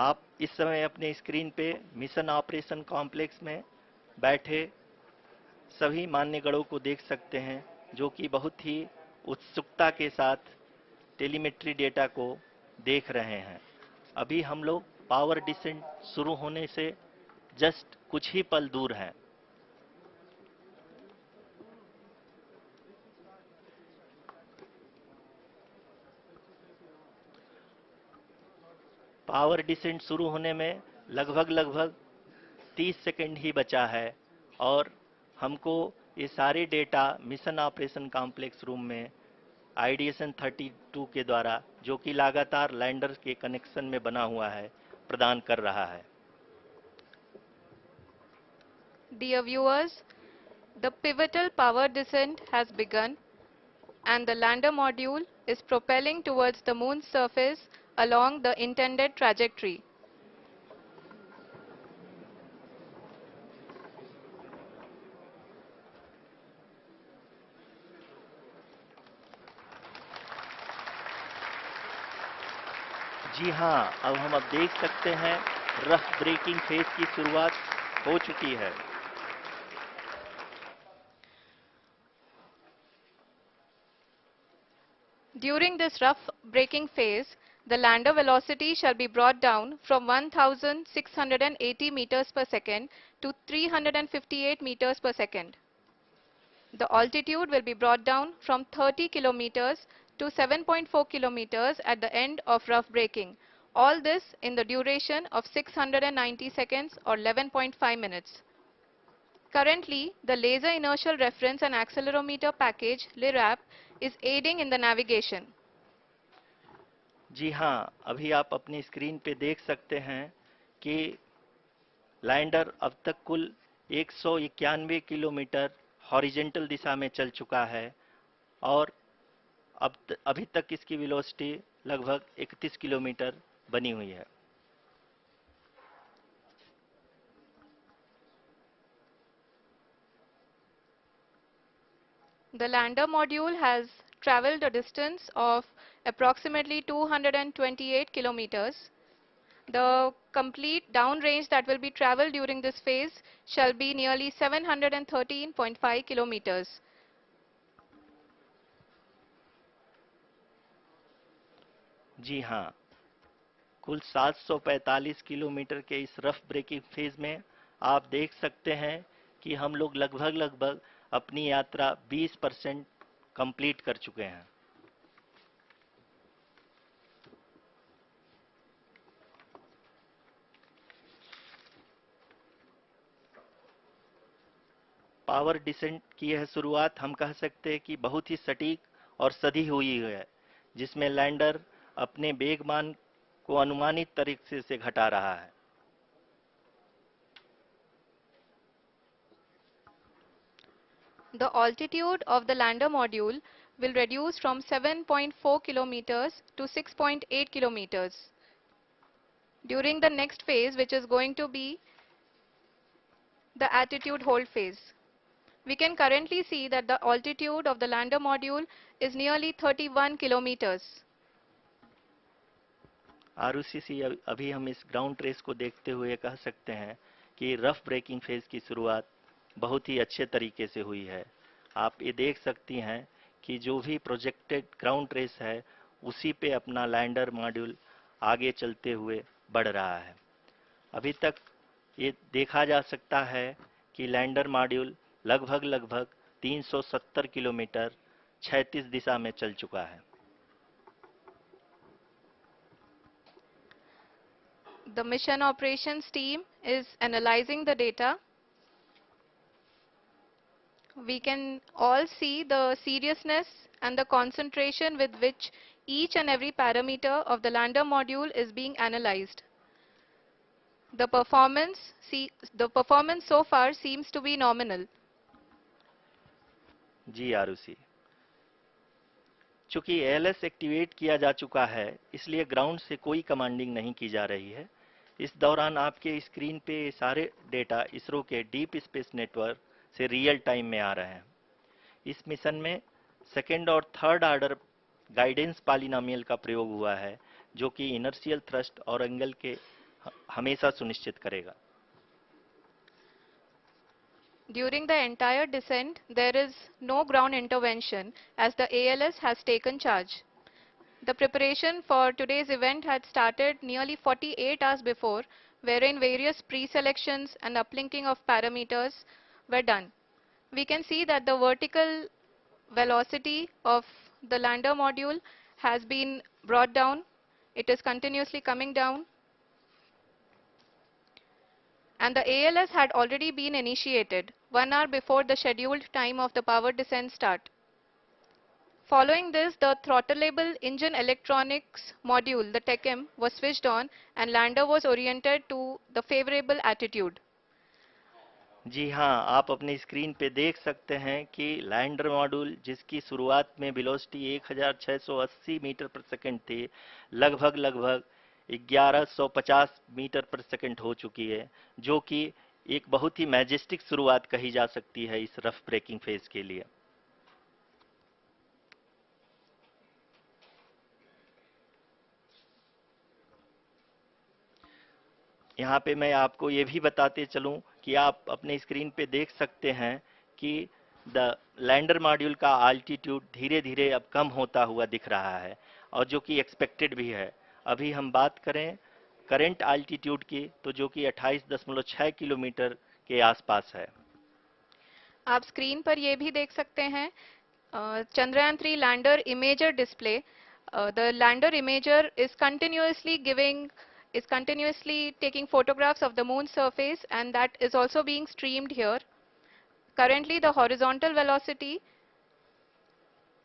आप इस समय अपने स्क्रीन पे मिशन ऑपरेशन कॉम्प्लेक्स में बैठे सभी मान्यगणों को देख सकते हैं, जो कि बहुत ही उत्सुकता के साथ टेलीमेट्री डेटा को देख रहे हैं। अभी हम लोग पावर डिसेंट शुरू होने से जस्ट कुछ ही पल दूर हैं। पावर डिसेंट शुरू होने में लगभग 30 सेकंड ही बचा है और हमको ये सारे data mission operation complex room में आईडीएसएन 32 के द्वारा, जो कि लगातार लैंडर के कनेक्शन में बना हुआ है, प्रदान कर रहा है। Dear viewers, the pivotal power descent has begun and the lander module is propelling towards the moon's surface along the intended trajectory. जी हाँ, अब देख सकते हैं रफ ब्रेकिंग फेज की शुरुआत हो चुकी है। During this rough braking phase, the lander velocity shall be brought down from 1680 meters per second to 358 meters per second. The altitude will be brought down from 30 kilometers to 7.4 kilometers at the end of rough braking. All this in the duration of 690 seconds or 11.5 minutes. Currently, the Laser Inertial Reference and Accelerometer package (LIRAP) is aiding in the navigation. जी हाँ, अभी आप अपनी screen पे देख सकते हैं कि lander अब तक कुल 191 किलोमीटर हॉरिजेंटल दिशा में चल चुका है और अभी तक इसकी वेलोसिटी लगभग 31 किलोमीटर बनी हुई है। The lander module has traveled a distance of approximately 228 kilometers. The complete downrange that will be traveled during this phase shall be nearly 713.5 kilometers. जी हाँ, कुल 745 किलोमीटर के इस रफ ब्रेकिंग फेज में आप देख सकते हैं कि हम लोग लगभग अपनी यात्रा 20% कंप्लीट कर चुके हैं। पावर डिसेंट की यह शुरुआत हम कह सकते हैं कि बहुत ही सटीक और सधी हुई है, जिसमें लैंडर अपने वेगमान को अनुमानित तरीके से घटा रहा है। The altitude of the lander module will reduce from 7.4 kilometers to 6.8 kilometers. During the next phase, which is going to be the attitude hold phase. We can currently see that the altitude of the lander module is nearly 31 kilometers. Arushi, अभी हम इस ground trace को देखते हुए कह सकते हैं कि रफ ब्रेकिंग फेज की शुरुआत बहुत ही अच्छे तरीके से हुई है। आप ये देख सकती हैं कि जो भी प्रोजेक्टेड ग्राउंड ट्रेस है, उसी पे अपना लैंडर मॉड्यूल आगे चलते हुए बढ़ रहा है। अभी तक ये देखा जा सकता है कि लैंडर मॉड्यूल लगभग 370 किलोमीटर क्षैतिज दिशा में चल चुका है। The mission operations team is analyzing the data. We can all see the seriousness and the concentration with which each and every parameter of the lander module is being analyzed. The performance so far seems to be nominal. जी आरुषि, चूंकि ALS activate किया जा चुका है, इसलिए ground से कोई commanding नहीं की जा रही है। इस दौरान आपके स्क्रीन पे सारे डेटा इसरो के डीप स्पेस नेटवर्क से रियल टाइम में आ रहे हैं। इस मिशन में सेकेंड और थर्ड ऑर्डर गाइडेंस पॉलिनोमियल का प्रयोग हुआ है, जो कि इनर्शियल थ्रस्ट और एंगल के हमेशा सुनिश्चित करेगा। During the entire descent, there is no ground intervention as the ALS has taken charge. The preparation for today's event had started nearly 48 hours before, wherein various pre-selections and uplinking of parameters were done. We can see that the vertical velocity of the lander module has been brought down. It is continuously coming down. And the ALS had already been initiated 1 hour before the scheduled time of the power descent start. Following this, the throttleable engine electronics module, the TECM, was switched on and lander was oriented to the favorable attitude. जी हाँ, आप अपनी screen पे देख सकते हैं कि lander module जिसकी शुरुआत में वेलोसिटी 1680 मीटर पर सेकंड थी, लगभग 1150 मीटर पर सेकंड हो चुकी है, जो कि एक बहुत ही मैजेस्टिक शुरुआत कही जा सकती है इस रफ ब्रेकिंग फेज के लिए। यहाँ पे मैं आपको ये भी बताते चलूं कि आप अपने स्क्रीन पे देख सकते हैं कि द लैंडर मॉड्यूल का आल्टीट्यूड धीरे धीरे अब कम होता हुआ दिख रहा है, और जो कि एक्सपेक्टेड भी है। अभी हम बात करें करंट आल्टीट्यूड की, तो जो कि 28.6 किलोमीटर के आसपास है। आप स्क्रीन पर ये भी देख सकते हैं Chandrayaan 3 lander imager display. The lander imager is continuously taking photographs of the moon surface, and that is also being streamed here. Currently, the horizontal velocity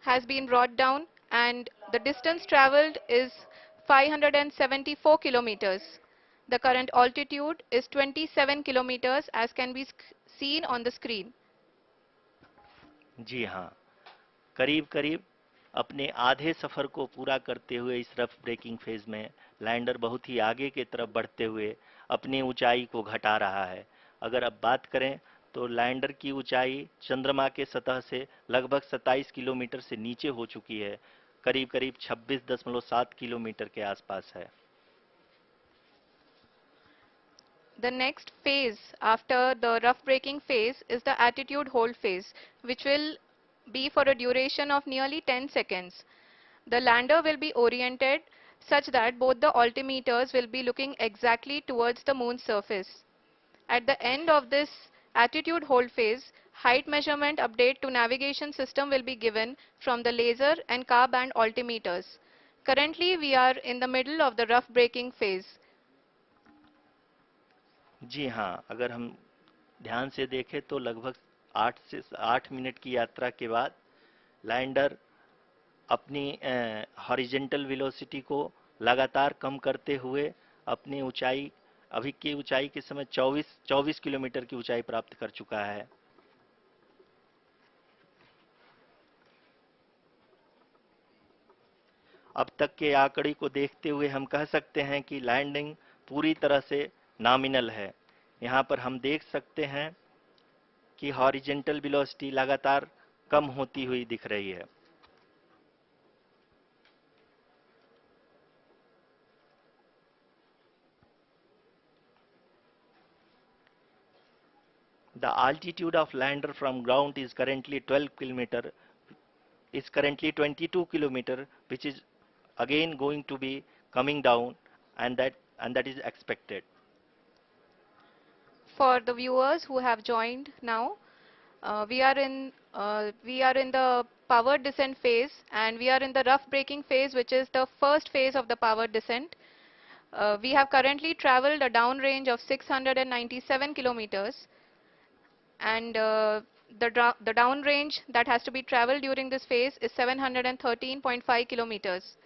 has been brought down and the distance traveled is 574 kilometers. The current altitude is 27 kilometers as can be seen on the screen. जी हाँ, करीब करीब अपने आधे सफर को पूरा करते हुए इस रफ ब्रेकिंग फेज में लैंडर बहुत ही आगे की तरफ बढ़ते हुए अपनी ऊंचाई को घटा रहा है। अगर अब बात करें तो लैंडर की ऊंचाई चंद्रमा के सतह से लगभग 27 किलोमीटर से नीचे हो चुकी है, करीब करीब 26.7 किलोमीटर के आसपास है। The next phase after the rough braking phase is the attitude hold phase, which will be for a duration of nearly 10 seconds. The lander will be oriented such that both the altimeters will be looking exactly towards the moon's surface. At the end of this attitude hold phase, height measurement update to navigation system will be given from the laser and car band altimeters. Currently, we are in the middle of the rough braking phase. जी हाँ, अगर हम ध्यान से देखें तो लगभग 8 minute की यात्रा के बाद लैंडर अपनी हॉरिजेंटल वेलोसिटी को लगातार कम करते हुए अपनी ऊंचाई, अभी की ऊंचाई के समय 24 किलोमीटर की ऊंचाई प्राप्त कर चुका है। अब तक के आंकड़े को देखते हुए हम कह सकते हैं कि लैंडिंग पूरी तरह से नॉमिनल है। यहाँ पर हम देख सकते हैं कि हॉरिजेंटल वेलोसिटी लगातार कम होती हुई दिख रही है। The altitude of lander from ground is currently 22 kilometer, which is again going to be coming down, and that is expected. For the viewers who have joined now, we are in the power descent phase and we are in the rough braking phase, which is the first phase of the power descent. We have currently traveled a downrange of 697 kilometers, and the downrange that has to be traveled during this phase is 713.5 kilometers.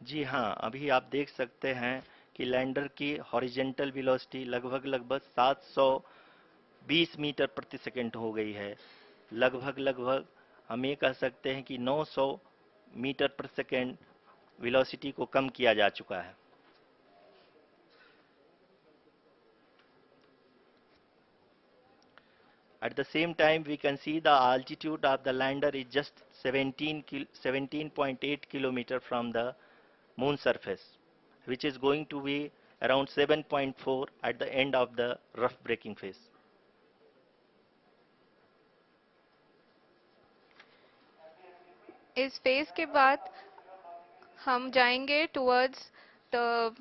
जी हाँ, अभी आप देख सकते हैं कि lander की horizontal velocity लगभग 720 metre प्रति सेकंड हो गई है। लगभग हम ये कह सकते हैं कि 900 मीटर पर सेकंड वेलोसिटी को कम किया जा चुका है। At the same time, we can see the altitude of the lander is just 17.8 kilometer from the moon surface, which is going to be around 7.4 at the end of the rough braking phase. इस phase के बाद हम जाएंगे towards the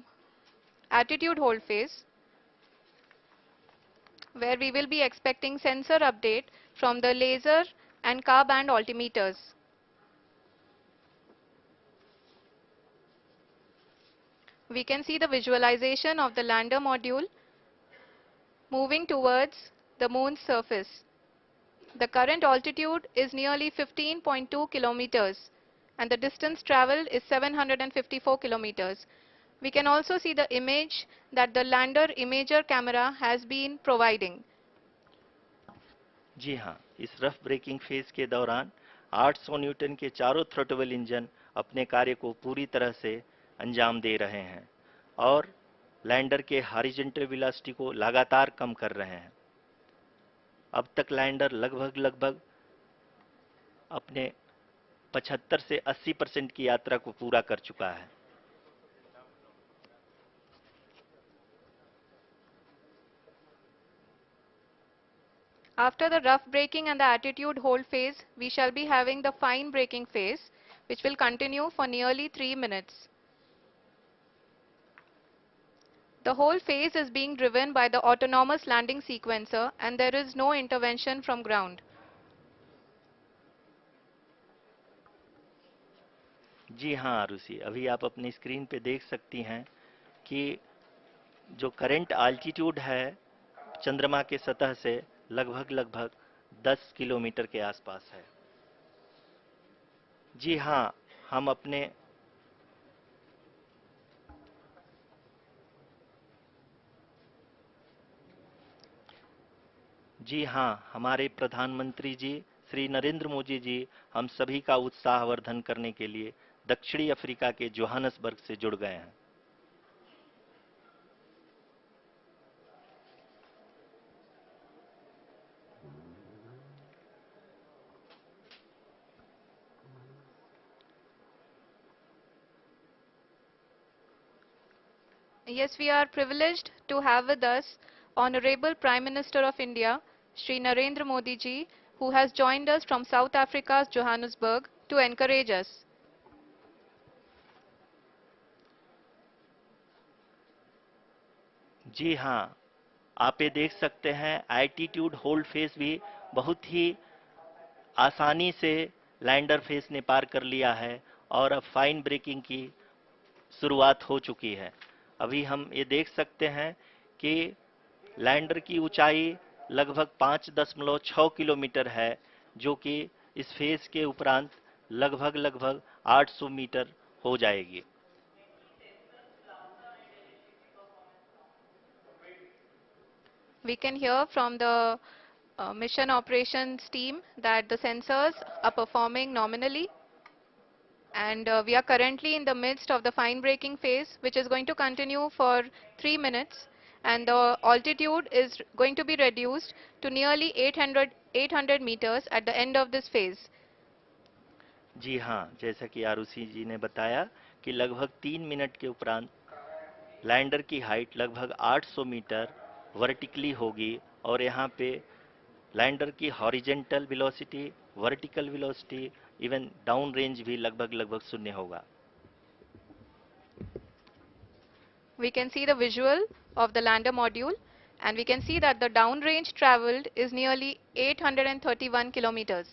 attitude hold phase, where we will be expecting sensor update from the laser and car band altimeters. We can see the visualization of the lander module moving towards the moon's surface. The current altitude is nearly 15.2 kilometers and the distance traveled is 754 kilometers. We can also see the image that the lander imager camera has been providing. जी हाँ, इस rough breaking phase के दौरान 800 Newton के चारों throttle engine अपने कार्य को पूरी तरह से अंजाम दे रहे हैं और लैंडर के हॉरिजॉन्टल वेलोसिटी को लगातार कम कर रहे हैं। अब तक लैंडर लगभग अपने 75 से 80% की यात्रा को पूरा कर चुका है। After the rough braking and the attitude hold phase, we shall be having the fine braking phase, which will continue for nearly 3 minutes. The whole phase is being driven by the autonomous landing sequencer and there is no intervention from ground. जी हाँ आरुषि, अभी आप अपनी screen पे देख सकती हैं कि जो करंट आल्टीट्यूड है चंद्रमा के सतह से लगभग 10 किलोमीटर के आसपास है। जी हाँ, हम अपने जी हाँ, हमारे प्रधानमंत्री जी श्री नरेंद्र मोदी जी हम सभी का उत्साहवर्धन करने के लिए दक्षिणी अफ्रीका के जोहानसबर्ग से जुड़ गए हैं। Yes, we are privileged to have with us Honorable Prime Minister of India, Shri Narendra Modi ji, who has joined us from South Africa's Johannesburg to encourage us. जी हाँ, आप ये देख सकते हैं एल्टीट्यूड होल्ड फेज भी बहुत ही आसानी से लैंडर फेज ने पार कर लिया है और अब फाइन ब्रेकिंग की शुरुआत हो चुकी है। अभी हम ये देख सकते हैं कि लैंडर की ऊंचाई लगभग 5.6 किलोमीटर है, जो कि इस फेज के उपरांत लगभग 800 मीटर हो जाएगी। We can hear from the mission operations team that the sensors are performing nominally, and we are currently in the midst of the fine braking phase, which is going to continue for 3 minutes, and the altitude is going to be reduced to nearly 800 meters at the end of this phase. जी हाँ, जैसा कि आरुषि जी ने बताया कि लगभग 3 minute के उपरांत lander की हाइट लगभग 800 मीटर वर्टिकली होगी और यहाँ पे लैंडर की horizontal velocity, vertical velocity, even down range भी लगभग शून्य होगा। We can see the visual of the lander module, and we can see that the downrange traveled is nearly 831 kilometers.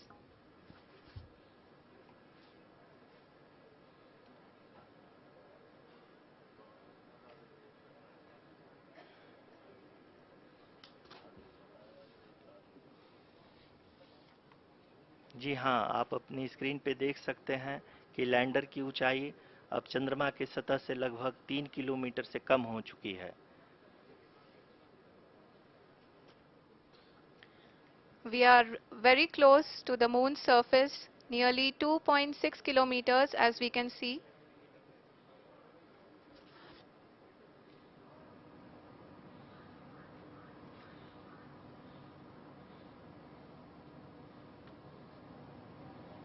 जी हाँ, आप अपनी स्क्रीन पे देख सकते हैं कि लैंडर की ऊंचाई अब चंद्रमा के सतह से लगभग 3 किलोमीटर से कम हो चुकी है। We are very close to the moon's surface, nearly 2.6 kilometers as we can see.